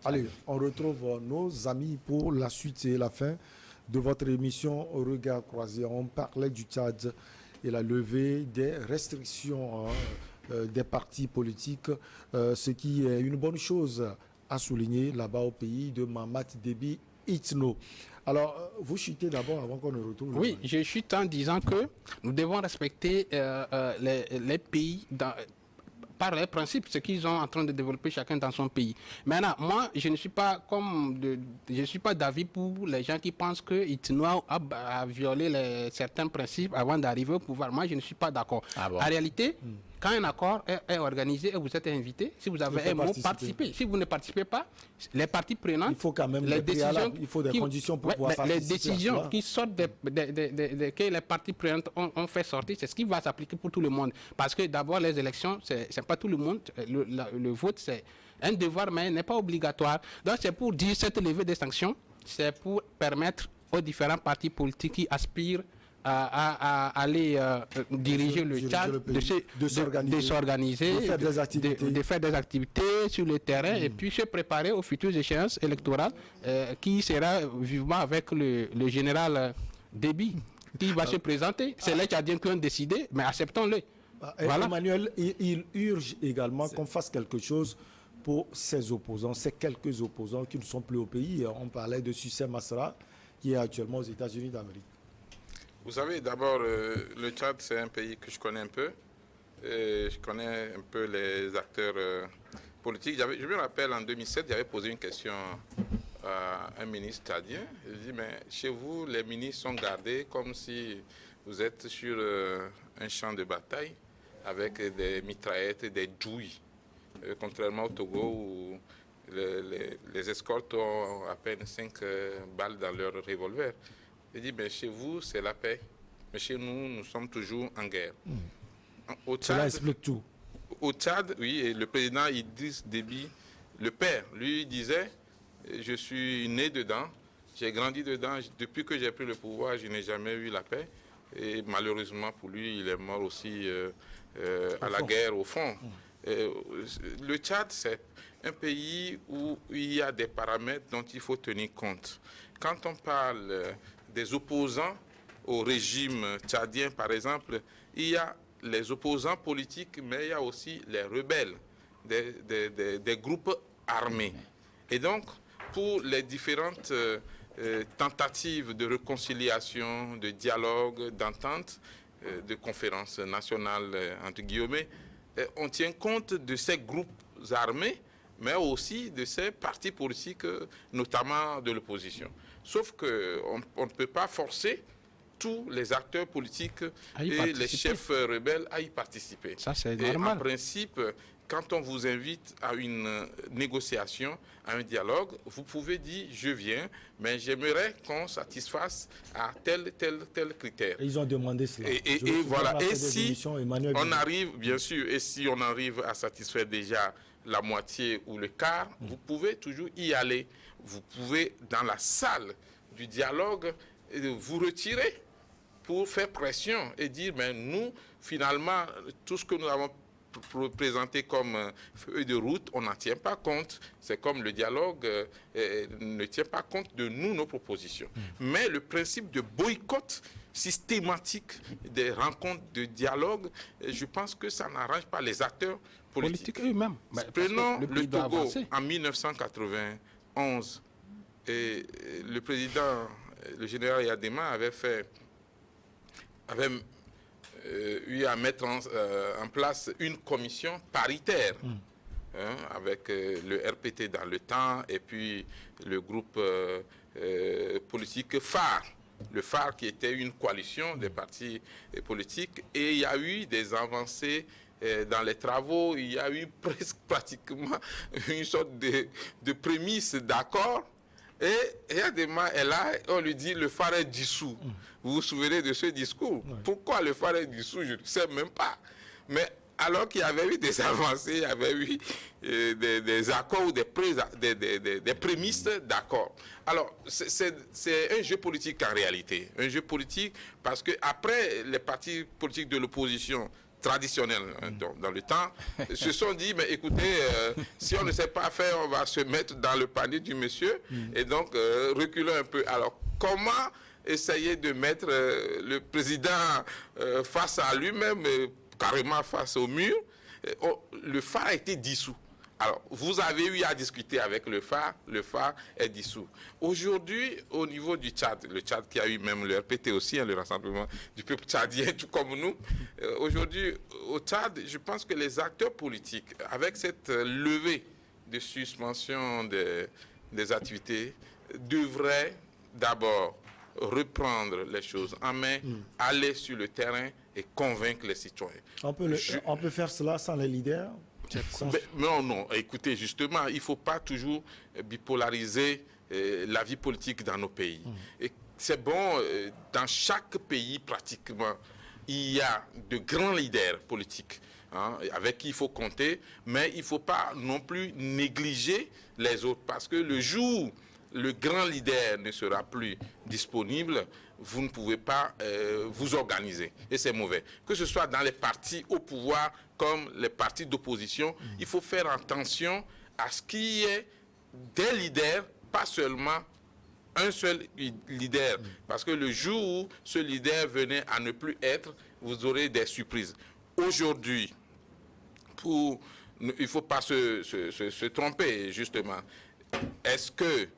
Allez, on retrouve nos amis pour la suite et la fin de votre émission Au regard croisé. On parlait du Tchad et la levée des restrictions des partis politiques, ce qui est une bonne chose à souligner là-bas au pays de Mahamat Déby Itno. Alors, vous chutez d'abord avant qu'on ne retrouve... Oui, je chute en disant que nous devons respecter les pays par les principes, ce qu'ils sont en train de développer chacun dans son pays. Maintenant, moi, je ne suis pas d'avis pour les gens qui pensent que Itno a violé certains principes avant d'arriver au pouvoir. Moi, je ne suis pas d'accord. Ah bon? En réalité, quand un accord est organisé et vous êtes invité, si vous avez un mot, participez. Si vous ne participez pas, les parties prenantes, il faut quand même les décisions, il faut des conditions pour pouvoir participer. Les décisions qui sortent que les parties prenantes ont fait sortir, c'est ce qui va s'appliquer pour tout le monde. Parce que d'abord, les élections, c'est pas tout le monde. Le vote, c'est un devoir, mais n'est pas obligatoire. Donc, c'est pour dire cette levée des sanctions, c'est pour permettre aux différents partis politiques qui aspirent à aller diriger le Tchad, de s'organiser, de faire des activités sur le terrain et puis se préparer aux futures échéances électorales qui sera vivement avec le général Déby qui va se présenter. C'est les Tchadiens qui ont décidé, mais acceptons-le. Voilà. Emmanuel, il urge également qu'on fasse quelque chose pour ces opposants, ces quelques opposants qui ne sont plus au pays. On parlait de Sucé Masra qui est actuellement aux États-Unis d'Amérique. Vous savez, d'abord, le Tchad, c'est un pays que je connais un peu. Et je connais un peu les acteurs politiques. Je me rappelle, en 2007, j'avais posé une question à un ministre tchadien. Il dit, mais chez vous, les ministres sont gardés comme si vous êtes sur un champ de bataille avec des mitraillettes et des djouilles. Contrairement au Togo où les escortes ont à peine 5 balles dans leur revolver. Il dit, ben, chez vous, c'est la paix. Mais chez nous, nous sommes toujours en guerre. Au Tchad, cela explique tout. Au Tchad, oui, et le président Idriss Déby, le père, lui disait, je suis né dedans, j'ai grandi dedans. Depuis que j'ai pris le pouvoir, je n'ai jamais eu la paix. Et malheureusement pour lui, il est mort aussi à la guerre au fond. Le Tchad, c'est un pays où il y a des paramètres dont il faut tenir compte. Quand on parle des opposants au régime tchadien, par exemple, il y a les opposants politiques, mais il y a aussi les rebelles, des groupes armés. Et donc, pour les différentes tentatives de réconciliation, de dialogue, d'entente, de conférences nationales, entre guillemets, on tient compte de ces groupes armés, mais aussi de ces partis politiques, notamment de l'opposition. Sauf qu'on ne peut pas forcer tous les acteurs politiques et les chefs rebelles à y participer. Ça, c'est normal. Et en principe, quand on vous invite à une négociation, à un dialogue, vous pouvez dire « je viens, mais j'aimerais qu'on satisfasse à tel critère ». Ils ont demandé cela. Et voilà. Et si on arrive, bien sûr, et si on arrive à satisfaire déjà la moitié ou le quart, vous pouvez toujours y aller. Vous pouvez, dans la salle du dialogue, vous retirer pour faire pression et dire, mais nous, finalement, tout ce que nous avons présenté comme feuille de route, on n'en tient pas compte. C'est comme le dialogue ne tient pas compte de nous, nos propositions. Mais le principe de boycott systématique des rencontres de dialogue, je pense que ça n'arrange pas les acteurs politiques eux-mêmes. Prenons le Togo en 1991. Et le président, le général Yadema avait eu à mettre en place une commission paritaire avec le RPT dans le temps et puis le groupe politique phare. Le phare qui était une coalition des partis politiques, et il y a eu des avancées dans les travaux, il y a eu pratiquement une sorte de prémisse d'accord. Et Yadema est là, on lui dit le phare est dissous. Vous vous souvenez de ce discours? Pourquoi le phare est dissous? Je ne sais même pas. Mais alors qu'il y avait eu des avancées, il y avait eu des accords ou des prémices d'accord. Alors, c'est un jeu politique en réalité. Un jeu politique parce que après les partis politiques de l'opposition traditionnels dans le temps, se sont dit, mais écoutez, si on ne sait pas faire, on va se mettre dans le panier du monsieur, et donc reculons un peu. Alors, comment essayer de mettre le président face à lui-même, carrément face au mur? Le phare a été dissous. Alors, vous avez eu à discuter avec le phare est dissous. Aujourd'hui, au niveau du Tchad, le Tchad qui a eu même le RPT aussi, le rassemblement du peuple tchadien, tout comme nous, aujourd'hui, au Tchad, je pense que les acteurs politiques, avec cette levée de suspension des activités, devraient d'abord reprendre les choses en main, aller sur le terrain et convaincre les citoyens. On peut faire cela sans les leaders? Non, écoutez, justement, il ne faut pas toujours bipolariser la vie politique dans nos pays. Et c'est bon, dans chaque pays, pratiquement, il y a de grands leaders politiques avec qui il faut compter, mais il ne faut pas non plus négliger les autres, parce que le jour où le grand leader ne sera plus disponible, vous ne pouvez pas vous organiser. Et c'est mauvais. Que ce soit dans les partis au pouvoir comme les partis d'opposition, il faut faire attention à ce qu'il y ait des leaders, pas seulement un seul leader. Parce que le jour où ce leader venait à ne plus être, vous aurez des surprises. Aujourd'hui, il ne faut pas se tromper, justement. Est-ce que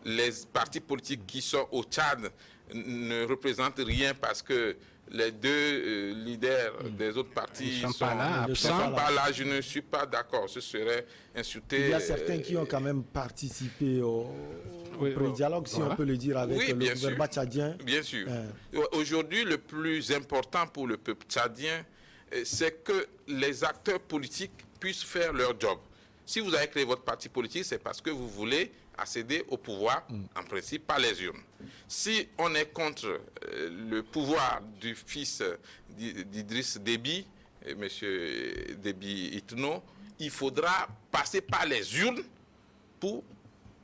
les partis politiques qui sont au Tchad ne représentent rien parce que les deux leaders des autres partis ne sont pas là? Je ne suis pas d'accord. Ce serait insulter. Il y a certains qui ont quand même participé au pré-dialogue, si on peut le dire, avec le gouvernement tchadien. Bien sûr. Aujourd'hui, le plus important pour le peuple tchadien, c'est que les acteurs politiques puissent faire leur job. Si vous avez créé votre parti politique, c'est parce que vous voulez accéder au pouvoir, en principe, par les urnes. Si on est contre le pouvoir du fils d'Idriss Déby, M. Déby Itno, il faudra passer par les urnes pour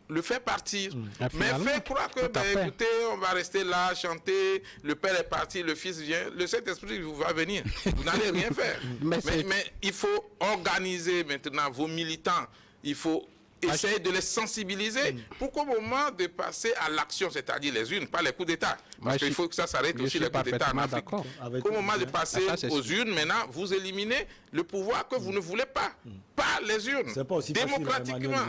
le faire partir. Mais faire croire que, écoutez, on va rester là, chanter, le père est parti, le fils vient, le Saint-Esprit va venir. Vous n'allez rien faire. mais il faut organiser maintenant vos militants. Il faut essayer de les sensibiliser pour qu'au moment de passer à l'action, c'est-à-dire les urnes, pas les coups d'État, parce qu'il faut que ça s'arrête aussi, les coups d'État en Afrique. Au moment de passer aux urnes, maintenant, vous éliminez le pouvoir que vous ne voulez pas, pas les urnes, démocratiquement.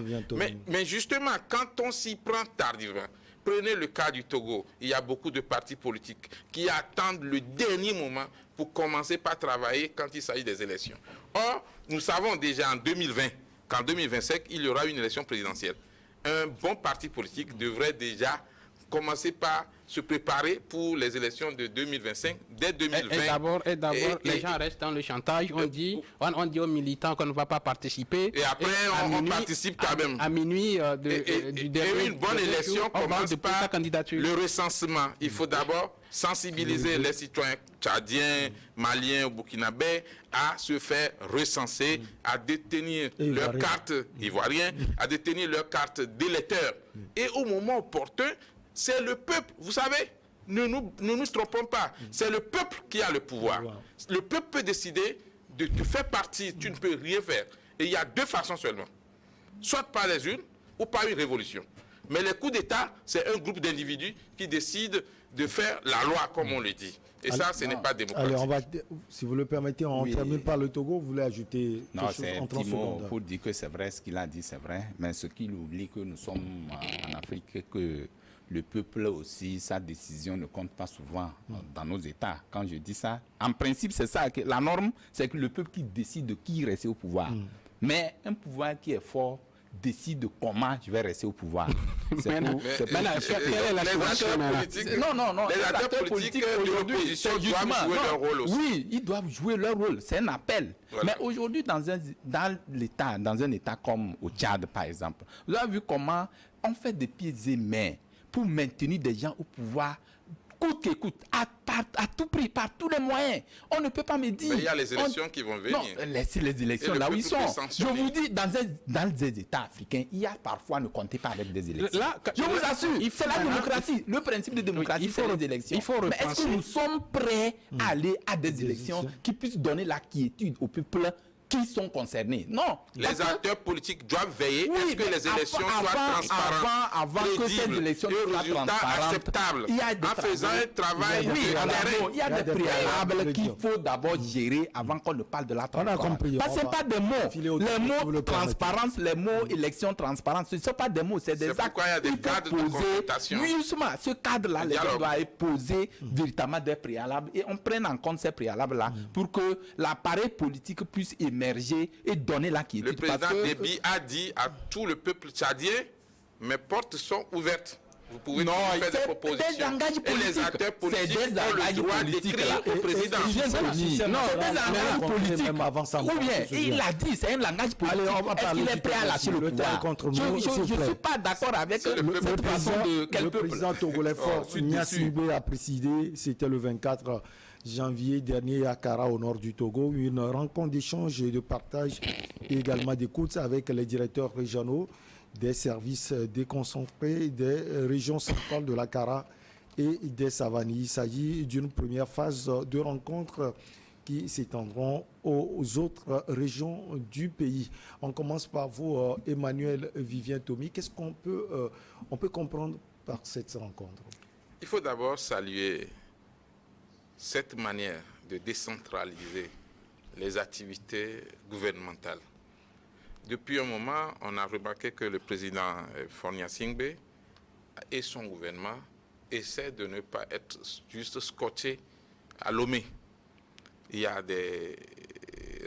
Mais justement, quand on s'y prend tardivement, prenez le cas du Togo, il y a beaucoup de partis politiques qui attendent le dernier moment pour commencer par travailler quand il s'agit des élections. Or, nous savons déjà en 2020, qu'en 2025, il y aura une élection présidentielle. Un bon parti politique devrait déjà commencer par se préparer pour les élections de 2025, dès 2020. Et d'abord, les gens restent dans le chantage. On dit aux militants qu'on ne va pas participer. Et après, on participe quand même. À minuit du dernier. Et une bonne élection commence par le recensement. Il faut d'abord sensibiliser les citoyens tchadiens, maliens ou burkinabés à se faire recenser, à détenir leur carte ivoirienne, à détenir leur carte d'électeur. Et au moment opportun, c'est le peuple, vous savez, ne nous trompons pas, c'est le peuple qui a le pouvoir. Le peuple peut décider de te faire partie, tu ne peux rien faire. Et il y a deux façons seulement, soit par les urnes ou par une révolution. Mais les coups d'État, c'est un groupe d'individus qui décident de faire la loi, comme on le dit. Et ça, ce n'est pas démocratique. Allez, si vous le permettez, on termine par le Togo. Vous voulez ajouter quelque chose en 30 secondes? Pour dire que c'est vrai, ce qu'il a dit, c'est vrai. Mais ce qu'il oublie, que nous sommes en Afrique, que le peuple aussi, sa décision ne compte pas souvent dans nos États. Quand je dis ça, en principe, c'est ça. La norme, c'est que le peuple qui décide de qui rester au pouvoir. Mais un pouvoir qui est fort décide de comment je vais rester au pouvoir. Quelle est la situation? Non. Les acteurs politiques de l'opposition doivent jouer leur rôle aussi. Oui, ils doivent jouer leur rôle. C'est un appel. Voilà. Mais aujourd'hui, dans un État comme au Tchad, par exemple, vous avez vu comment on fait des pieds et mains pour maintenir des gens au pouvoir, coûte que coûte, à à tout prix, par tous les moyens. On ne peut pas me dire... Mais il y a les élections qui vont venir. Non, laissez les élections là où ils sont. Je vous dis, dans des États africains, il y a parfois, ne comptez pas avec des élections. Je vous assure, c'est la démocratie. Le principe de démocratie, c'est les élections. Mais est-ce que nous sommes prêts à aller à des élections qui puissent donner la quiétude au peuple qui sont concernés? Non. Les acteurs politiques doivent veiller à ce que les élections soient transparentes, avant que ces élections soient transparentes, acceptables, il y a des en faisant un travail il y a des préalables qu'il faut d'abord gérer avant qu'on ne parle de la transparence. Parce que ce n'est pas des mots. Les mots transparence, les mots élection transparence, ce ne sont pas des mots, c'est des actes. Pourquoi il y a des cadres de consultation. Oui, justement, ce cadre-là, les gens doivent poser véritablement des préalables et on prenne en compte ces préalables-là pour que l'appareil politique puisse émerger et donner la quiétude. Le président Déby a dit à tout le peuple tchadien, mes portes sont ouvertes. Vous pouvez faire des propositions. Et les acteurs politiques ont le droit d'écrire au président. Non, c'est des langages politiques. Ou bien, il a dit, c'est un langage politique. Est-ce qu'il est prêt à lâcher le pouvoir? Je ne suis pas d'accord avec cette façon de quel peuple. Le président togolais fort, Gnassingbé, a présidé, c'était le 24 janvier dernier à Kara, au nord du Togo, une rencontre d'échange et de partage et également d'écoute avec les directeurs régionaux des services déconcentrés des régions centrales de la Kara et des Savani. Il s'agit d'une première phase de rencontre qui s'étendront aux autres régions du pays. On commence par vous, Emmanuel Vivien-Tomi. Qu'est-ce qu'on peut comprendre par cette rencontre? Il faut d'abord saluer cette manière de décentraliser les activités gouvernementales. Depuis un moment, on a remarqué que le président Faure Gnassingbé et son gouvernement essaient de ne pas être juste scotchés à Lomé. Il y a des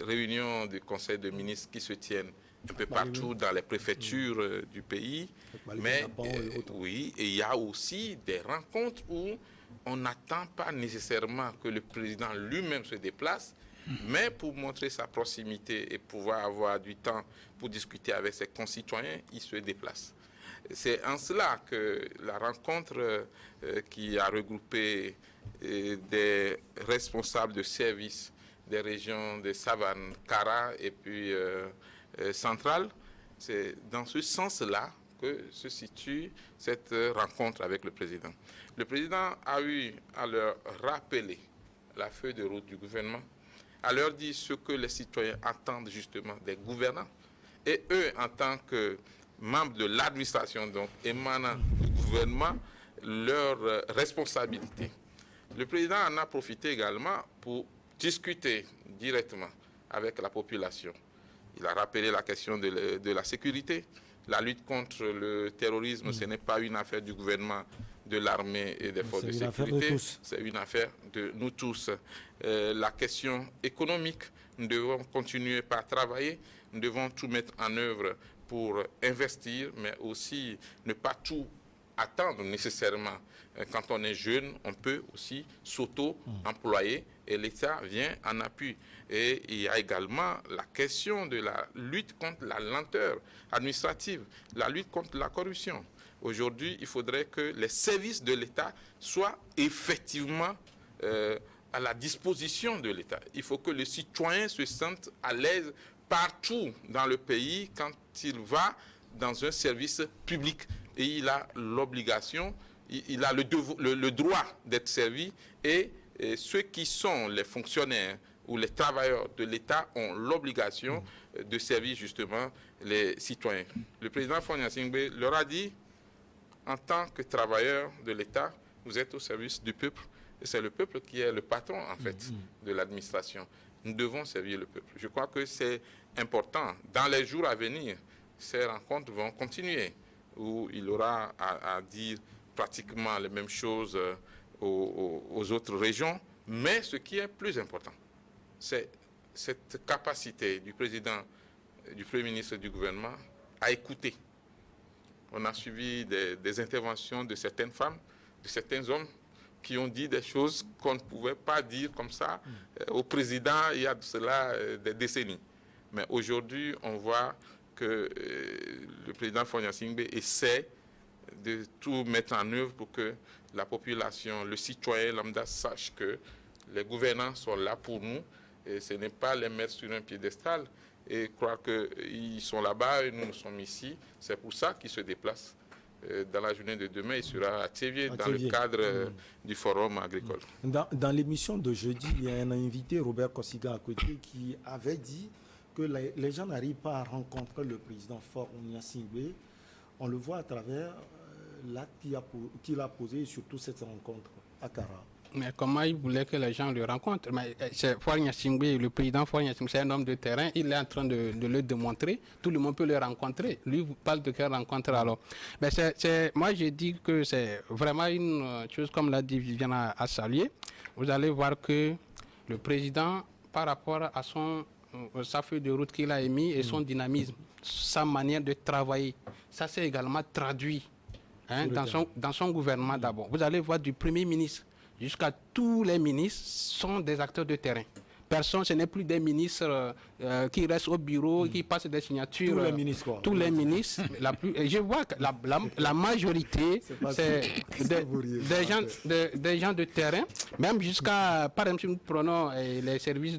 réunions du Conseil de ministres qui se tiennent un peu partout dans les préfectures du pays. Mais oui, et il y a aussi des rencontres où on n'attend pas nécessairement que le président lui-même se déplace, mais pour montrer sa proximité et pouvoir avoir du temps pour discuter avec ses concitoyens, il se déplace. C'est en cela que la rencontre qui a regroupé des responsables de services des régions de Savane, Kara et puis Centrale, c'est dans ce sens-là que se situe cette rencontre avec le président. Le président a eu à leur rappeler la feuille de route du gouvernement, à leur dire ce que les citoyens attendent justement des gouvernants, et eux, en tant que membres de l'administration, donc émanant du gouvernement, leurs responsabilités. Le président en a profité également pour discuter directement avec la population. Il a rappelé la question de la sécurité. La lutte contre le terrorisme, ce n'est pas une affaire du gouvernement, de l'armée et des forces de sécurité. C'est une affaire de nous tous. La question économique, nous devons continuer par travailler. Nous devons tout mettre en œuvre pour investir, mais aussi ne pas tout attendre nécessairement. Quand on est jeune, on peut aussi s'auto-employer et l'État vient en appui. Et il y a également la question de la lutte contre la lenteur administrative, la lutte contre la corruption. Aujourd'hui, il faudrait que les services de l'État soient effectivement à la disposition de l'État. Il faut que le citoyen se sente à l'aise partout dans le pays quand il va dans un service public. Et il a l'obligation, il a le droit d'être servi et ceux qui sont les fonctionnaires ou les travailleurs de l'État ont l'obligation de servir justement les citoyens. Le président Faure Gnassingbé leur a dit, en tant que travailleur de l'État, vous êtes au service du peuple. Et c'est le peuple qui est le patron, en fait, de l'administration. Nous devons servir le peuple. Je crois que c'est important. Dans les jours à venir, ces rencontres vont continuer, où il aura à dire pratiquement les mêmes choses aux autres régions. Mais ce qui est plus important, c'est cette capacité du président, du Premier ministre et du gouvernement à écouter. On a suivi des interventions de certaines femmes, de certains hommes qui ont dit des choses qu'on ne pouvait pas dire comme ça au président il y a de cela des décennies. Mais aujourd'hui, on voit que le président Faure Gnassingbé essaie de tout mettre en œuvre pour que la population, le citoyen lambda sache que les gouvernants sont là pour nous et ce n'est pas les mettre sur un piédestal et croire qu'ils sont là-bas et nous sommes ici. C'est pour ça qu'ils se déplacent. Dans la journée de demain, il sera à Thiévier, dans le cadre du forum agricole. Dans l'émission de jeudi, il y a un invité, Robert Kossiga, à côté, qui avait dit que les gens n'arrivent pas à rencontrer le président Faure Gnassingbé. On le voit à travers l'acte qu'il a posé, et surtout cette rencontre à Kara. Mais comment il voulait que les gens le rencontrent? Faure Gnassingbé, le président Faure Gnassingbé, c'est un homme de terrain, il est en train de le démontrer, tout le monde peut le rencontrer. Lui, vous parle de quelle rencontre alors? Mais moi, j'ai dit que c'est vraiment une chose, comme l'a dit Viviane, à saluer. Vous allez voir que le président, par rapport à sa feuille de route qu'il a émis et son dynamisme, sa manière de travailler, ça s'est également traduit dans son gouvernement d'abord. Vous allez voir du Premier ministre jusqu'à tous les ministres sont des acteurs de terrain. Personne, ce n'est plus des ministres qui restent au bureau, qui passent des signatures. Tous les ministres, quoi. Tous les ministres. Je vois que la majorité, c'est des gens de terrain, même jusqu'à, par exemple, si nous prenons les services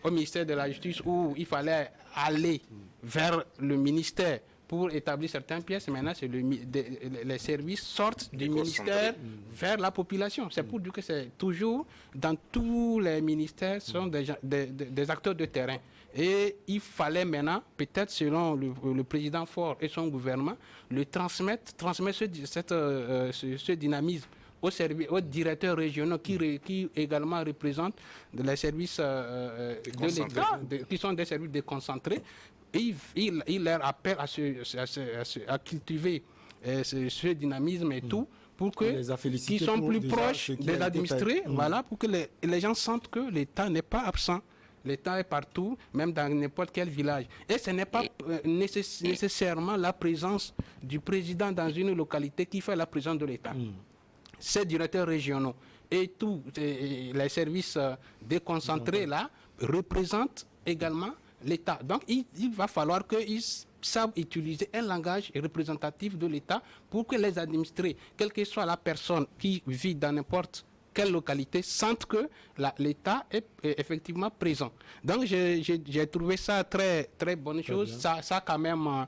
au ministère de la Justice où il fallait aller vers le ministère pour établir certaines pièces. Maintenant, les services sortent du ministère vers la population. C'est pour dire que c'est toujours, dans tous les ministères, ce sont des acteurs de terrain. Et il fallait maintenant, peut-être selon le président Faure et son gouvernement, transmettre ce dynamisme aux directeurs régionaux qui également représentent les services de l'État, qui sont des services déconcentrés. Et il leur appelle à cultiver ce dynamisme et tout, pour qu'ils sont plus proches des administrés, voilà, pour que les gens sentent que l'État n'est pas absent. L'État est partout, même dans n'importe quel village. Et ce n'est pas nécessairement la présence du président dans une localité qui fait la présence de l'État. Ces directeurs régionaux et tous les services déconcentrés là représentent également l'État. Donc, il va falloir qu'ils savent utiliser un langage représentatif de l'État pour que les administrés, quelle que soit la personne qui vit dans n'importe quelle localité, sentent que l'État est effectivement présent. Donc, j'ai trouvé ça très, très bonne chose. Ça quand même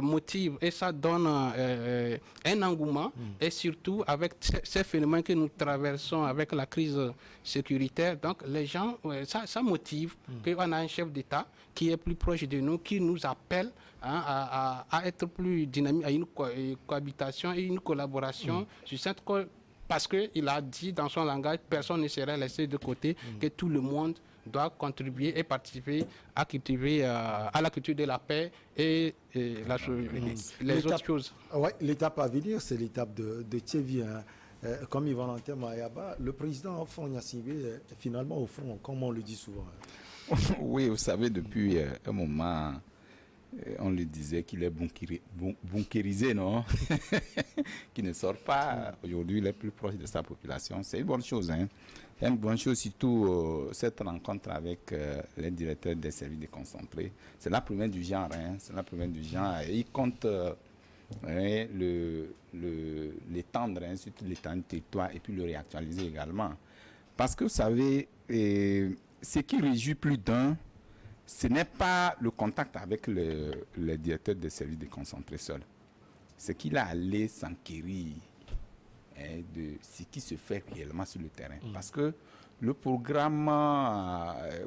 motive et ça donne un engouement. Et surtout, avec ces phénomènes que nous traversons avec la crise sécuritaire, donc les gens, ça motive qu'on a un chef d'État qui est plus proche de nous, qui nous appelle à être plus dynamique, à une cohabitation et une collaboration sur cette parce qu'il a dit dans son langage, personne ne serait laissé de côté, que tout le monde doit contribuer et participer à cultiver à la culture de la paix et les autres choses. Ouais, l'étape à venir, c'est l'étape de Thiévier. Comme Yvan Lanter Mayaba, le président Faure Gnassingbé est finalement au front, comme on le dit souvent. Oui, vous savez, depuis un moment, on lui disait qu'il est bunkérisé, non? Qu'il ne sort pas. Aujourd'hui, il est plus proche de sa population. C'est une bonne chose. Hein? C'est une bonne chose, surtout cette rencontre avec les directeurs des services déconcentrés. C'est la première du genre. Hein? C'est la première du genre. Et il compte l'étendre, hein, surtout l'étendre du territoire, et puis le réactualiser également. Parce que vous savez, ce qui réjouit plus d'un, ce n'est pas le contact avec le directeur des services déconcentrés seul. C'est qu'il a allé s'enquérir de ce qui se fait réellement sur le terrain. Parce que le programme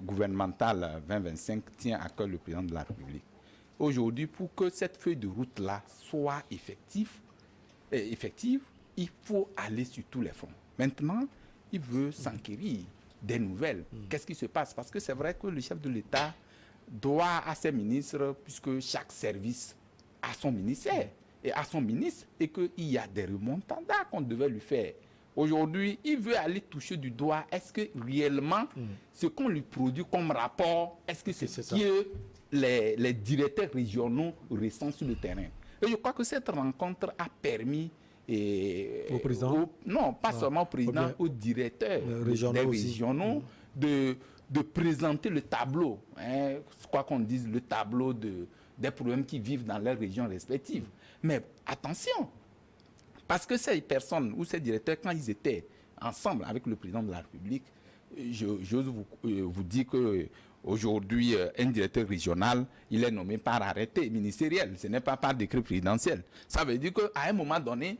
gouvernemental 2025 tient à cœur le président de la République. Aujourd'hui, pour que cette feuille de route-là soit effective, il faut aller sur tous les fronts. Maintenant, il veut s'enquérir des nouvelles. Qu'est-ce qui se passe? Parce que c'est vrai que le chef de l'État doit à ses ministres, puisque chaque service a son ministère et a son ministre, et qu'il y a des remontandats qu'on devait lui faire. Aujourd'hui, il veut aller toucher du doigt, est-ce que réellement ce qu'on lui produit comme rapport, est-ce que c'est ce que les directeurs régionaux ressentent sur le terrain? Et je crois que cette rencontre a permis au président, non, pas seulement au président, aux directeurs des régionaux de présenter le tableau, hein, quoi qu'on dise, le tableau des problèmes qui vivent dans leurs régions respectives. Mais attention, parce que ces personnes ou ces directeurs, quand ils étaient ensemble avec le président de la République, j'ose vous dire que aujourd'hui, un directeur régional, il est nommé par arrêté ministériel, ce n'est pas par décret présidentiel. Ça veut dire qu'à un moment donné,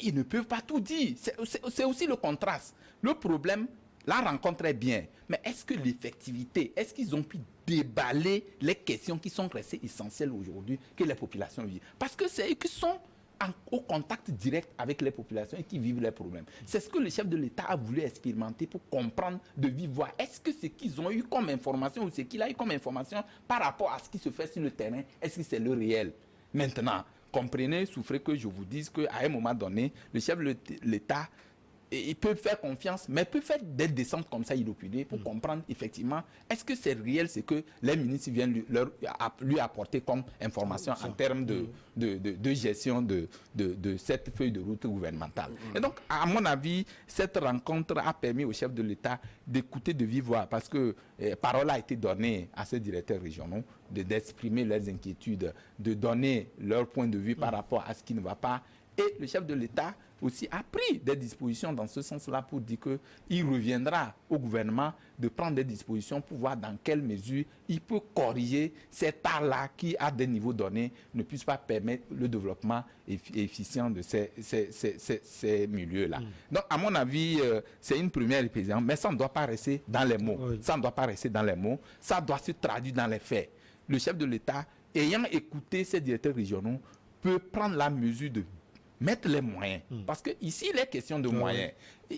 ils ne peuvent pas tout dire. C'est aussi le contraste. Le problème, la rencontre est bien, mais est-ce que l'effectivité, est-ce qu'ils ont pu déballer les questions qui sont restées essentielles aujourd'hui que les populations vivent? Parce que c'est eux qui sont au contact direct avec les populations et qui vivent les problèmes. C'est ce que le chef de l'État a voulu expérimenter pour comprendre de vive voix. Est-ce que ce qu'ils ont eu comme information ou ce qu'il a eu comme information par rapport à ce qui se fait sur le terrain, est-ce que c'est le réel? Maintenant, comprenez, souffrez que je vous dise qu'à un moment donné, le chef de l'État, il peut faire confiance, mais peut faire des descentes comme ça inopinées pour comprendre effectivement est-ce que c'est réel ce que les ministres viennent lui apporter comme information en termes de gestion de cette feuille de route gouvernementale. Et donc, à mon avis, cette rencontre a permis au chef de l'État d'écouter de vive voix parce que parole a été donnée à ces directeurs régionaux d'exprimer leurs inquiétudes, de donner leur point de vue par rapport à ce qui ne va pas. Et le chef de l'État aussi a pris des dispositions dans ce sens-là pour dire qu'il reviendra au gouvernement de prendre des dispositions pour voir dans quelle mesure il peut corriger cet art-là qui, à des niveaux donnés, ne puisse pas permettre le développement efficient de ces milieux-là. Donc, à mon avis, c'est une première épisode, mais ça ne doit pas rester dans les mots. Oui. Ça ne doit pas rester dans les mots. Ça doit se traduire dans les faits. Le chef de l'État, ayant écouté ces directeurs régionaux, peut prendre la mesure de mettre les moyens. Parce qu'ici, il est question de moyens.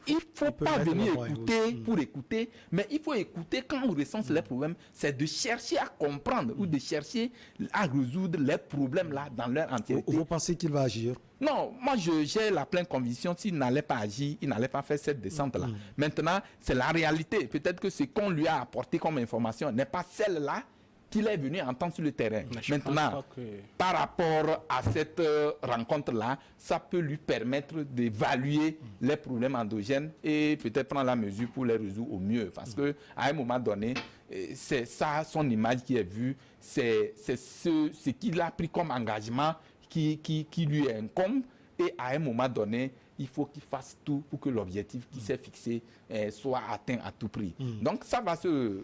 Il ne faut pas venir écouter pour écouter, mais il faut écouter quand on recense les problèmes. C'est de chercher à comprendre ou de chercher à résoudre les problèmes-là dans leur entièreté. Vous pensez qu'il va agir? Non, moi j'ai la pleine conviction, s'il n'allait pas agir, il n'allait pas faire cette descente-là. Maintenant, c'est la réalité. Peut-être que ce qu'on lui a apporté comme information n'est pas celle-là qu'il est venu entendre sur le terrain. Maintenant, par rapport à cette rencontre-là, ça peut lui permettre d'évaluer les problèmes endogènes et peut-être prendre la mesure pour les résoudre au mieux. Parce qu'à un moment donné, c'est ça, son image qui est vue, c'est ce qu'il a pris comme engagement qui lui incombe. Et à un moment donné, il faut qu'il fasse tout pour que l'objectif qui s'est fixé soit atteint à tout prix. Donc ça va se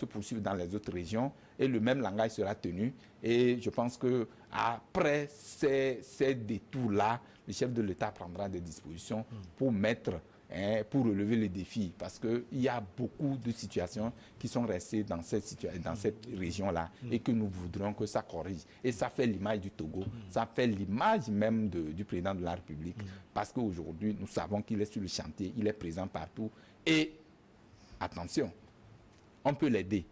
poursuivre dans les autres régions et le même langage sera tenu. Et je pense que après ces détours-là, le chef de l'État prendra des dispositions pour pour relever les défis. Parce qu'il y a beaucoup de situations qui sont restées dans cette région-là et que nous voudrons que ça corrige. Et ça fait l'image du Togo, ça fait l'image même du président de la République. Parce qu'aujourd'hui, nous savons qu'il est sur le chantier, il est présent partout. Et attention, on peut l'aider.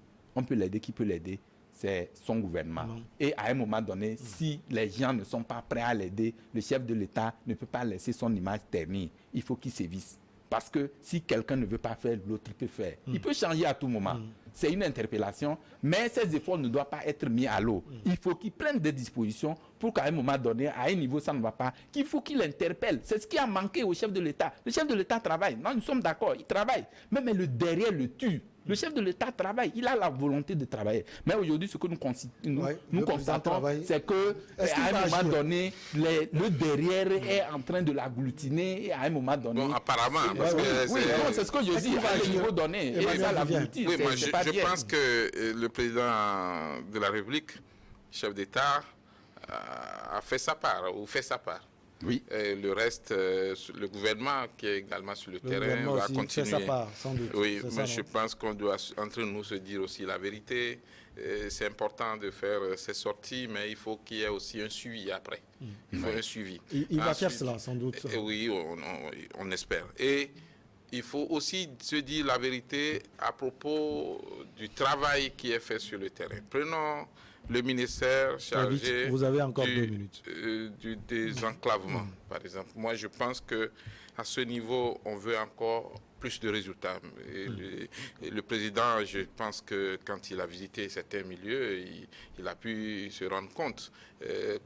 Qui peut l'aider? C'est son gouvernement. Et à un moment donné, si les gens ne sont pas prêts à l'aider, le chef de l'État ne peut pas laisser son image ternir. Il faut qu'il sévisse. Parce que si quelqu'un ne veut pas faire, l'autre peut faire. Il peut changer à tout moment. C'est une interpellation, mais ces efforts ne doivent pas être mis à l'eau. Il faut qu'il prenne des dispositions pour qu'à un moment donné, à un niveau, ça ne va pas, qu'il faut qu'il interpelle. C'est ce qui a manqué au chef de l'État. Le chef de l'État travaille. Non, nous sommes d'accord, il travaille. Mais le derrière le tue. Le chef de l'État travaille, il a la volonté de travailler. Mais aujourd'hui, ce que nous constatons, c'est qu'à un moment donné, le derrière est en train de l'agglutiner et à un moment donné... Bon, apparemment. C'est ce que je dis, à un niveau donné. Et ça l'agglutine. Oui, moi, je pense que le président de la République, chef d'État, a fait sa part, ou fait sa part. Oui. Le reste, le gouvernement qui est également sur le terrain va continuer. Fait sa part, sans doute. Oui, mais je pense qu'on doit entre nous se dire aussi la vérité. C'est important de faire ces sorties, mais il faut qu'il y ait aussi un suivi après. Il faut un suivi. Il va faire cela, sans doute. Oui, on espère. Et il faut aussi se dire la vérité à propos du travail qui est fait sur le terrain. Prenons le ministère chargé vous avez encore 2 minutes. Du désenclavement, par exemple. Moi, je pense qu'à ce niveau, on veut encore plus de résultats. Et le président, je pense que quand il a visité certains milieux, il a pu se rendre compte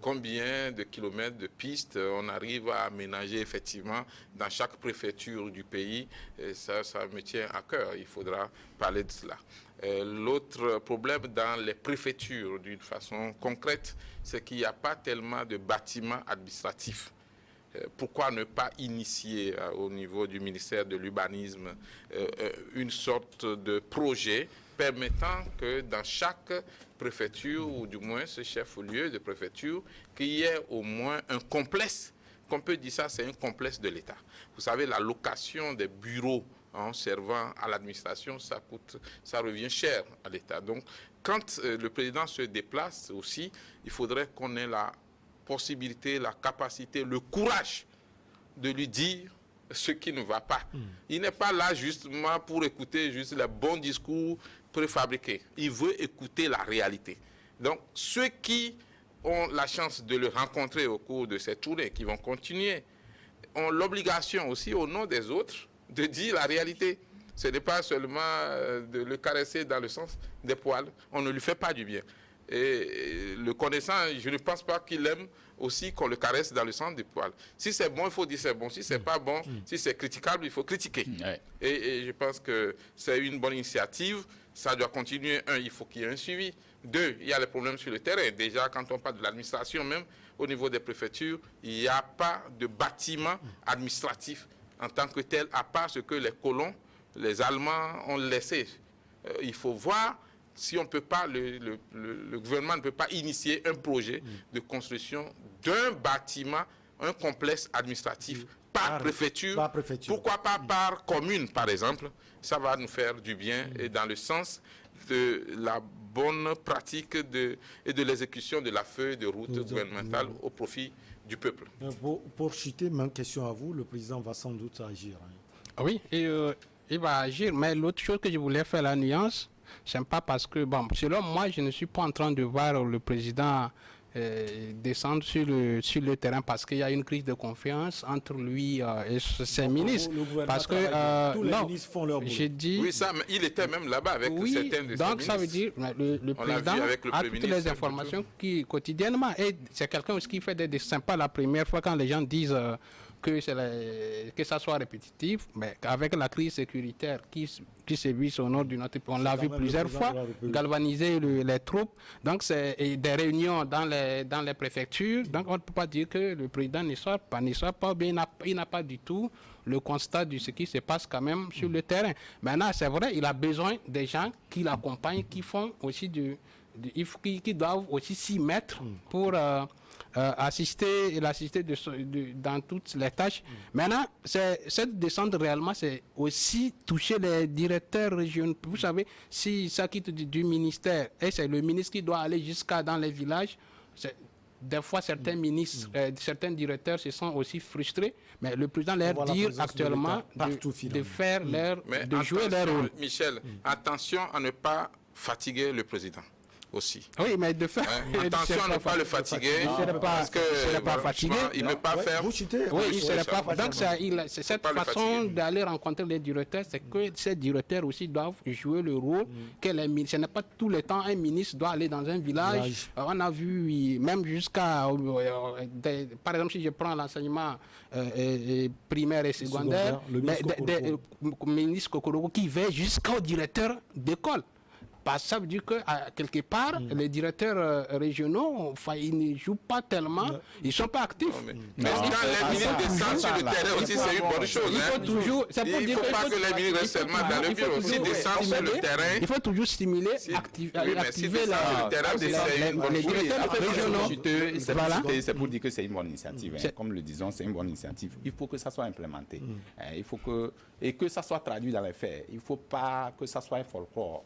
combien de kilomètres de pistes on arrive à aménager effectivement dans chaque préfecture du pays. Et ça me tient à cœur. Il faudra parler de cela. L'autre problème dans les préfectures, d'une façon concrète, c'est qu'il n'y a pas tellement de bâtiments administratifs. Pourquoi ne pas initier au niveau du ministère de l'Urbanisme une sorte de projet permettant que dans chaque préfecture, ou du moins ce chef-lieu de préfecture, qu'il y ait au moins un complexe, qu'on peut dire ça, c'est un complexe de l'État. Vous savez, la location des bureaux servant à l'administration, ça revient cher à l'État. Donc, quand le président se déplace aussi, il faudrait qu'on ait la possibilité, la capacité, le courage de lui dire ce qui ne va pas. Il n'est pas là justement pour écouter juste les bons discours préfabriqués. Il veut écouter la réalité. Donc, ceux qui ont la chance de le rencontrer au cours de cette tournée, qui vont continuer, ont l'obligation aussi, au nom des autres, de dire la réalité. Ce n'est pas seulement de le caresser dans le sens des poils. On ne lui fait pas du bien. Et le connaissant, je ne pense pas qu'il aime aussi qu'on le caresse dans le sens des poils. Si c'est bon, il faut dire c'est bon. Si c'est pas bon, si c'est critiquable, il faut critiquer. Et je pense que c'est une bonne initiative. Ça doit continuer. Un, il faut qu'il y ait un suivi. Deux, il y a les problèmes sur le terrain. Déjà, quand on parle de l'administration, même au niveau des préfectures, il n'y a pas de bâtiment administratif en tant que tel, à part ce que les colons, les Allemands ont laissé. Il faut voir si on ne peut pas, le gouvernement ne peut pas initier un projet de construction d'un bâtiment, un complexe administratif par préfecture. Pourquoi pas par commune, par exemple? Ça va nous faire du bien et dans le sens de la bonne pratique et de l'exécution de la feuille de route gouvernementale au profit du peuple. Pour chuter, ma question à vous, le président va sans doute agir. Oui, il va agir, mais l'autre chose que je voulais faire la nuance, c'est pas parce que, bon, selon moi, je ne suis pas en train de voir le président descendre sur le terrain parce qu'il y a une crise de confiance entre lui et ses ministres. Parce que, tous les ministres font leur boulot. J'ai dit... Oui, ça, mais il était même là-bas avec certains de ses donc ça veut dire le président a toutes les informations qui, quotidiennement, et c'est quelqu'un aussi qui fait des sympas la première fois quand les gens disent... que ça soit répétitif, mais avec la crise sécuritaire qui sévit au nord du notre pays, on l'a vu plusieurs fois, galvaniser les troupes, donc c'est des réunions dans les préfectures, donc on ne peut pas dire que le président ne soit pas bien, il n'a pas du tout le constat de ce qui se passe quand même sur le terrain. Maintenant, c'est vrai, il a besoin des gens qui l'accompagnent, qui font aussi qui doivent aussi s'y mettre pour... l'assister dans toutes les tâches. Maintenant, cette descente réellement, c'est aussi toucher les directeurs régionaux. Vous savez, si ça quitte du ministère, et c'est le ministre qui doit aller jusqu'à dans les villages, des fois, certains ministres, certains directeurs se sont aussi frustrés, mais le président leur dit actuellement de faire de jouer leur rôle. Michel, attention à ne pas fatiguer le président. Aussi. Oui, mais de faire... attention à ne pas le fatiguer, parce que il ne peut pas faire... Vous chutez. Oui, il ne serait pas... Donc, c'est cette façon d'aller rencontrer les directeurs, c'est que ces directeurs aussi doivent jouer le rôle que les ministres... Ce n'est pas tout le temps un ministre doit aller dans un village. On a vu, même jusqu'à... par exemple, si je prends l'enseignement primaire et secondaire, des ministres Kokoroko qui va jusqu'au directeur d'école. Ça veut dire que quelque part, les directeurs régionaux, ils ne jouent pas tellement, ils ne sont pas actifs. Mais quand les ministres descendent sur le terrain aussi, c'est une bonne chose. Il ne faut pas que les ministres restent seulement dans le bureau. S'ils descendent sur le terrain... Il faut toujours stimuler, activer les directeurs régionaux. C'est pour dire que c'est une bonne initiative. Comme le disons, c'est une bonne initiative. Il faut que ça soit implémenté. Il faut que ça soit traduit dans les faits. Il ne faut pas que ça soit un folklore.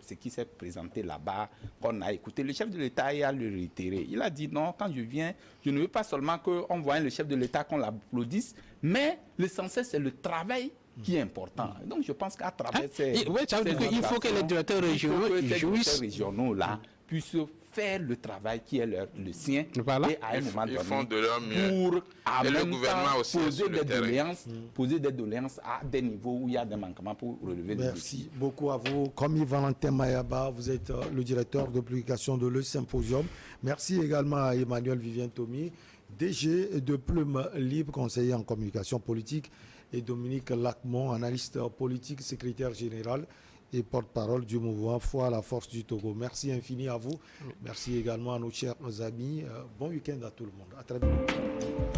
Ce qui s'est présenté là-bas, qu'on a écouté. Le chef de l'État a le réitéré. Il a dit non, quand je viens, je ne veux pas seulement qu'on voie le chef de l'État, qu'on l'applaudisse, mais l'essentiel, c'est le travail qui est important. Donc je pense qu'à travers il faut que les directeurs régionaux là puissent faire le travail qui est le sien et à un moment donné, ils font de leur mieux. Pour et le gouvernement aussi poser des doléances à des niveaux où il y a des manquements pour relever des dossiers. Merci beaucoup à vous. Comme Valentin Mayaba, vous êtes le directeur de publication de Le Symposium. Merci également à Emmanuel Vivien Thomy, DG de Plume Libre, conseiller en communication politique, et Dominique Lacmont, analyste politique, secrétaire général et porte-parole du mouvement Foi à la force du Togo. Merci infini à vous. Merci également à nos chers amis. Bon week-end à tout le monde. À très bientôt.